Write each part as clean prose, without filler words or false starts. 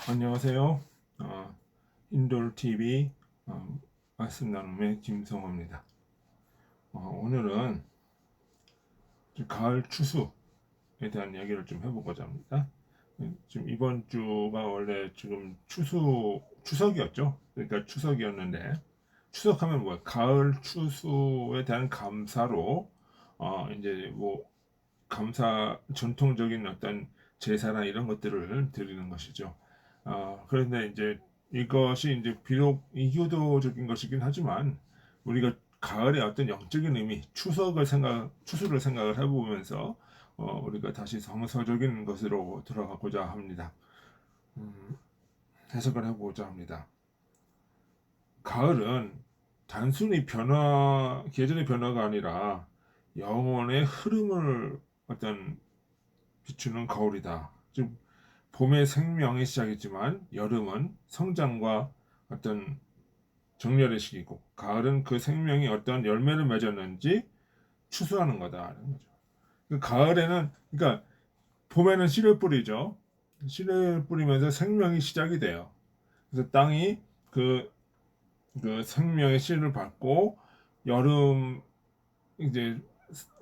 안녕하세요. 인돌TV 말씀 나눔의 김성호입니다. 오늘은 가을 추수에 대한 이야기를 좀 해보고자 합니다. 지금 이번 주가 원래 지금 추석이었죠. 그러니까 추석이었는데, 추석하면 뭐야? 가을 추수에 대한 감사로, 이제 뭐, 전통적인 어떤 제사나 이런 것들을 드리는 것이죠. 그런데 이제 이것이 이제 비록 이교도적인 것이긴 하지만 우리가 가을의 어떤 영적인 의미, 추수를 생각을 해보면서 우리가 다시 성서적인 것으로 돌아가고자 합니다. 해석을 해보고자 합니다. 가을은 단순히 계절의 변화가 아니라 영혼의 흐름을 어떤 비추는 거울이다. 즉 봄의 생명의 시작이지만 여름은 성장과 어떤 정렬의 시기고 가을은 그 생명이 어떤 열매를 맺었는지 추수하는 거다라는 거죠. 그 가을에는 그러니까 봄에는 씨를 뿌리죠. 씨를 뿌리면서 생명이 시작이 돼요. 그래서 땅이 그, 그 생명의 씨를 받고 여름 이제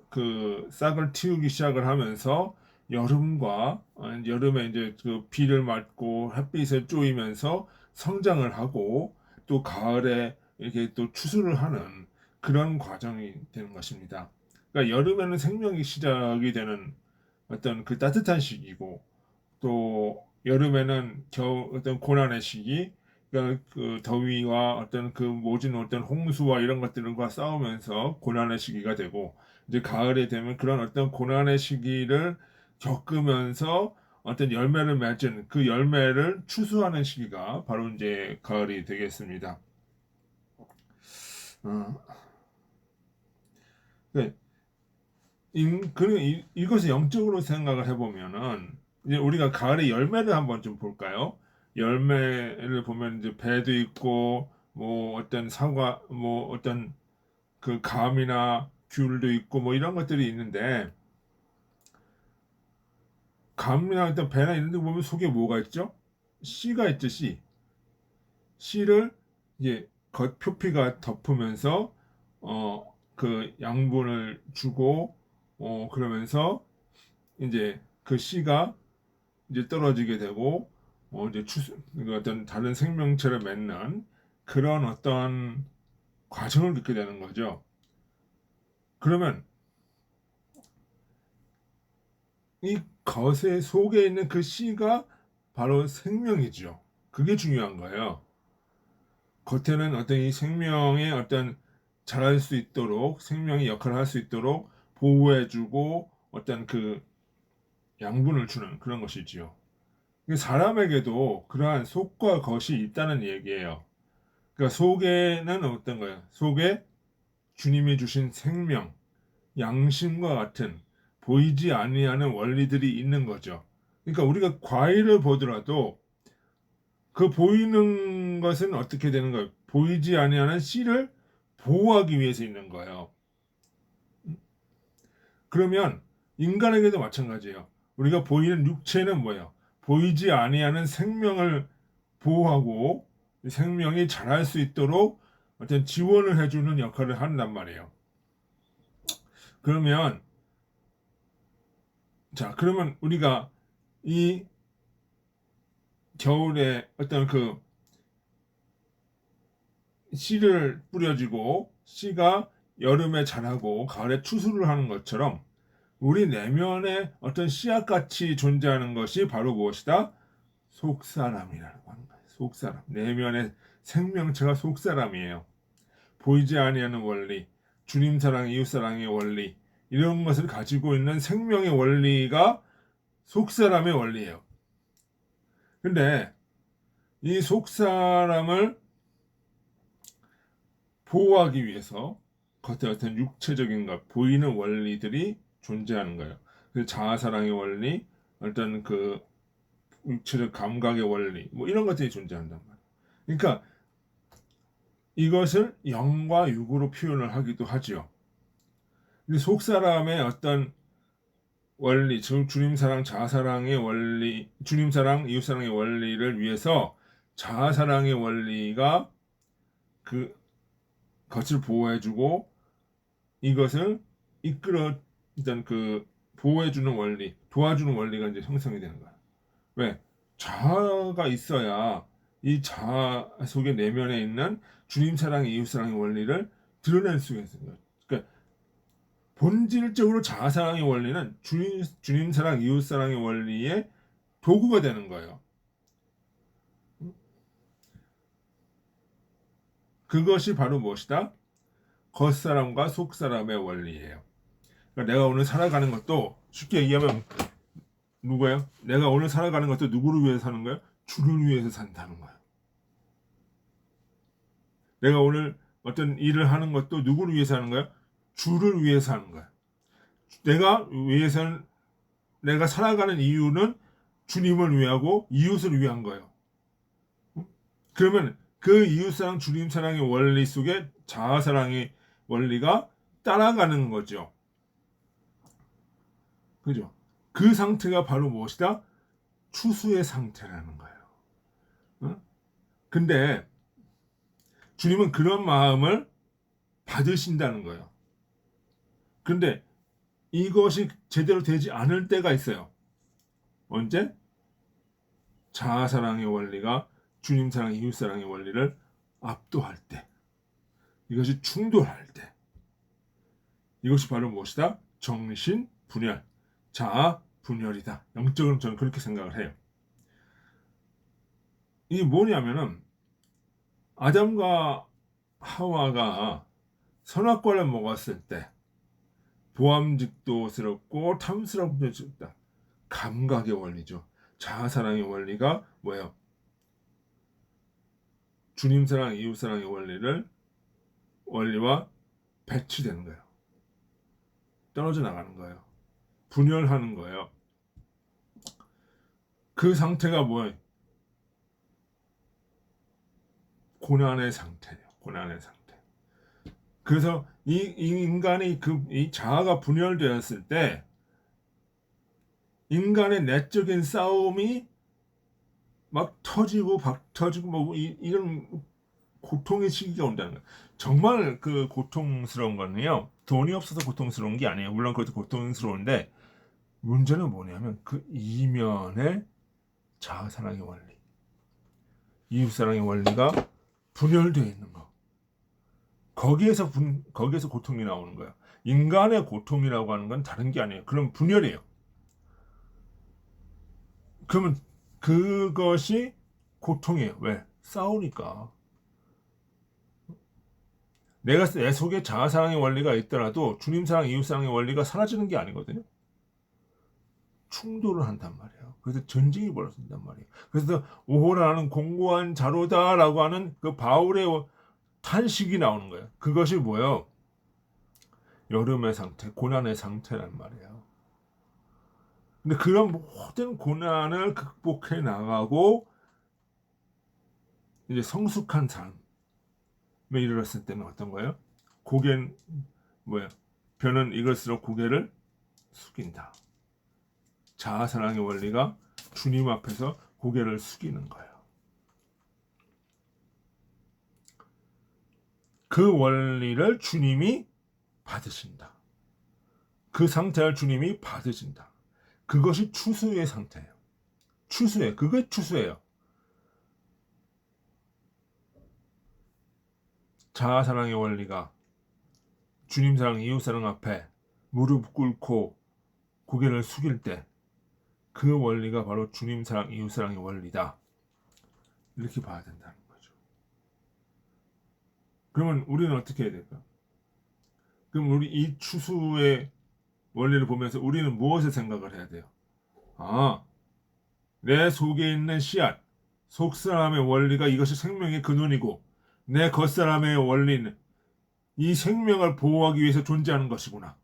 그 싹을 틔우기 시작을 하면서 여름에 이제 그 비를 맞고 햇빛에 쪼이면서 성장을 하고 또 가을에 이렇게 또 추수를 하는 그런 과정이 되는 것입니다. 그러니까 여름에는 생명이 시작이 되는 어떤 그 따뜻한 시기고 또 여름에는 어떤 고난의 시기, 그러니까 그 더위와 어떤 그 모진 어떤 홍수와 이런 것들과 싸우면서 고난의 시기가 되고 이제 가을이 되면 그런 어떤 고난의 시기를 겪으면서 어떤 열매를 맺은 그 열매를 추수하는 시기가 바로 이제 가을이 되겠습니다. 어, 네. 이것을 영적으로 생각을 해보면은 이제 우리가 가을의 열매를 한번 좀 볼까요? 열매를 보면 이제 배도 있고 뭐 어떤 사과 뭐 어떤 그 감이나 귤도 있고 뭐 이런 것들이 있는데 감이나 어떤 배나 이런 데 보면 속에 뭐가 있죠? 씨가 있죠, 씨. 씨를 이제 겉 표피가 덮으면서 그 양분을 주고 그러면서 이제 그 씨가 이제 떨어지게 되고 이제 그 어떤 다른 생명체를 맺는 그런 어떤 과정을 겪게 되는 거죠. 그러면 이 겉의 속에 있는 그 씨가 바로 생명이죠. 그게 중요한 거예요. 겉에는 어떤 이 생명의 어떤 자랄 수 있도록 생명이 역할을 할 수 있도록 보호해주고 어떤 그 양분을 주는 그런 것이지요. 사람에게도 그러한 속과 겉이 있다는 얘기예요. 그러니까 속에는 어떤 거예요? 속에 주님이 주신 생명, 양심과 같은 보이지 아니하는 원리들이 있는 거죠. 그러니까 우리가 과일을 보더라도 그 보이는 것은 어떻게 되는 거예요? 보이지 아니하는 씨를 보호하기 위해서 있는 거예요. 그러면 인간에게도 마찬가지예요. 우리가 보이는 육체는 뭐예요? 보이지 아니하는 생명을 보호하고 생명이 자랄 수 있도록 어떤 지원을 해주는 역할을 한단 말이에요. 그러면 그러면 우리가 이 겨울에 어떤 그 씨를 뿌려주고 씨가 여름에 자라고 가을에 추수를 하는 것처럼 우리 내면에 어떤 씨앗같이 존재하는 것이 바로 무엇이다? 속사람이라고 하는 거예요. 속사람. 내면의 생명체가 속사람이에요. 보이지 아니하는 원리, 주님 사랑, 이웃 사랑의 원리, 이런 것을 가지고 있는 생명의 원리가 속사람의 원리예요. 근데 이 속사람을 보호하기 위해서 겉에 어떤 육체적인 것, 보이는 원리들이 존재하는 거예요. 그 자아사랑의 원리, 어떤 그 육체적 감각의 원리, 뭐 이런 것들이 존재한단 말이에요. 그러니까 이것을 영과 육으로 표현을 하기도 하지요. 속 사람의 어떤 원리, 즉 주님 사랑, 자아 사랑의 원리, 주님 사랑, 이웃 사랑의 원리를 위해서 자아 사랑의 원리가 그 것을 보호해주고 이것을 이끌어 일단 그 보호해주는 원리, 도와주는 원리가 이제 형성이 되는 거야. 왜? 자아가 있어야 이 자아 속의 내면에 있는 주님 사랑, 이웃 사랑의 원리를 드러낼 수가 있는 거야. 그러니까 본질적으로 자아 사랑의 원리는 주님 사랑, 이웃 사랑의 원리의 도구가 되는 거예요. 그것이 바로 무엇이다? 겉사람과 속사람의 원리예요. 그러니까 내가 오늘 살아가는 것도 쉽게 얘기하면 누구예요? 내가 오늘 살아가는 것도 누구를 위해서 사는 거예요? 주를 위해서 산다는 거예요. 내가 오늘 어떤 일을 하는 것도 누구를 위해서 하는 거예요? 주를 위해서 하는 거예요. 내가 살아가는 이유는 주님을 위하고 이웃을 위한 거예요. 그러면 그 이웃사랑, 주님 사랑의 원리 속에 자아사랑의 원리가 따라가는 거죠. 그죠? 그 상태가 바로 무엇이다? 추수의 상태라는 거예요. 어? 근데 주님은 그런 마음을 받으신다는 거예요. 근데 이것이 제대로 되지 않을 때가 있어요. 언제? 자아사랑의 원리가 주님 사랑, 이웃 사랑의 원리를 압도할 때. 이것이 충돌할 때. 이것이 바로 무엇이다? 정신 분열, 자아 분열이다. 영적으로 저는 그렇게 생각을 해요. 이게 뭐냐면은 아담과 하와가 선악과를 먹었을 때 보암직도스럽고 탐스럽다. 감각의 원리죠. 자아사랑의 원리가 뭐예요? 주님 사랑, 이웃 사랑의 원리와 배치되는 거예요. 떨어져 나가는 거예요. 분열하는 거예요. 그 상태가 뭐예요? 고난의 상태예요. 고난의 상태. 그래서 이 인간의 이 자아가 분열되었을 때 인간의 내적인 싸움이 막 터지고 박터지고 뭐 이런 고통의 시기가 온다는 거예요. 정말 그 고통스러운 거는요. 돈이 없어서 고통스러운 게 아니에요. 물론 그것도 고통스러운데 문제는 뭐냐면 그 이면의 자아사랑의 원리, 이웃사랑의 원리가 분열되어 있는 거. 거기에서 고통이 나오는 거예요. 인간의 고통이라고 하는 건 다른 게 아니에요. 그럼 분열이에요. 그러면 그것이 고통이에요. 왜? 싸우니까. 내가 내 속에 자아사랑의 원리가 있더라도 주님 사랑, 이웃 사랑의 원리가 사라지는 게 아니거든요. 충돌을 한단 말이에요. 그래서 전쟁이 벌어진단 말이에요. 그래서 오호라는 공고한 자로다라고 하는 그 바울의 탄식이 나오는 거예요. 그것이 뭐예요? 여름의 상태, 고난의 상태란 말이에요. 근데 그런 모든 고난을 극복해 나가고 이제 성숙한 삶에 이르렀을 때는 어떤 거예요? 고개 뭐야? 변은 이것으로 고개를 숙인다. 자아사랑의 원리가 주님 앞에서 고개를 숙이는 거예요. 그 원리를 주님이 받으신다. 그 상태를 주님이 받으신다. 그것이 추수의 상태예요. 그게 추수예요. 자아사랑의 원리가 주님 사랑, 이웃 사랑 앞에 무릎 꿇고 고개를 숙일 때 그 원리가 바로 주님 사랑, 이웃 사랑의 원리다. 이렇게 봐야 된다는 거죠. 그러면 우리는 어떻게 해야 될까? 그럼 우리 이 추수의 원리를 보면서 우리는 무엇을 생각을 해야 돼요? 아, 내 속에 있는 씨앗, 속사람의 원리가 이것이 생명의 근원이고 내 겉사람의 원리는 이 생명을 보호하기 위해서 존재하는 것이구나.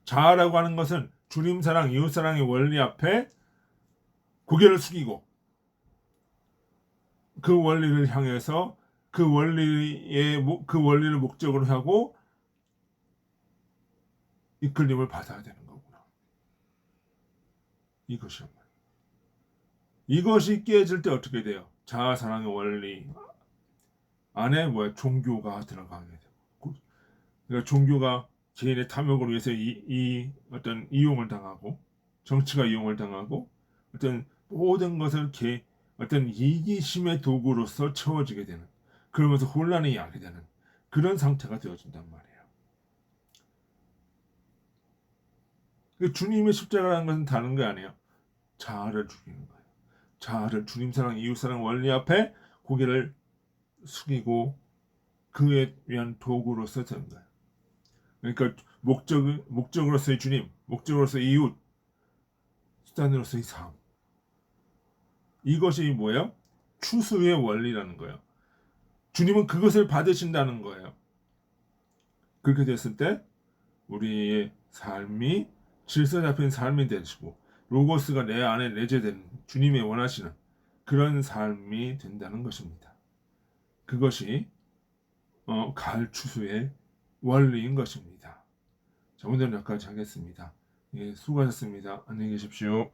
자아라고 하는 것은 주님 사랑, 이웃 사랑의 원리 앞에 고개를 숙이고 그 원리를 향해서 그 원리를 목적으로 하고 이끌림을 받아야 되는 거구나. 이것이란 말이에요. 이것이 깨질 때 어떻게 돼요? 자아 사랑의 원리 안에 종교가 들어가게 되고, 그러니까 종교가 개인의 탐욕을 위해서 이 어떤 이용을 당하고, 정치가 이용을 당하고, 어떤 모든 것을 어떤 이기심의 도구로서 채워지게 되는, 그러면서 혼란이 야게 되는 그런 상태가 되어진단 말이에요. 주님의 십자가라는 것은 다른 게 아니에요. 자아를 죽이는 거예요. 자아를 주님 사랑, 이웃 사랑 원리 앞에 고개를 숙이고 그에 위한 도구로서 되는 거예요. 그러니까 목적으로서의 주님, 목적으로서의 이웃, 수단으로서의 삶. 이것이 뭐예요? 추수의 원리라는 거예요. 주님은 그것을 받으신다는 거예요. 그렇게 됐을 때 우리의 삶이 질서 잡힌 삶이 되시고 로고스가 내 안에 내재되는 주님이 원하시는 그런 삶이 된다는 것입니다. 그것이 가을 추수의 원리인 것입니다. 자, 오늘은 여기까지 하겠습니다. 예, 수고하셨습니다. 안녕히 계십시오.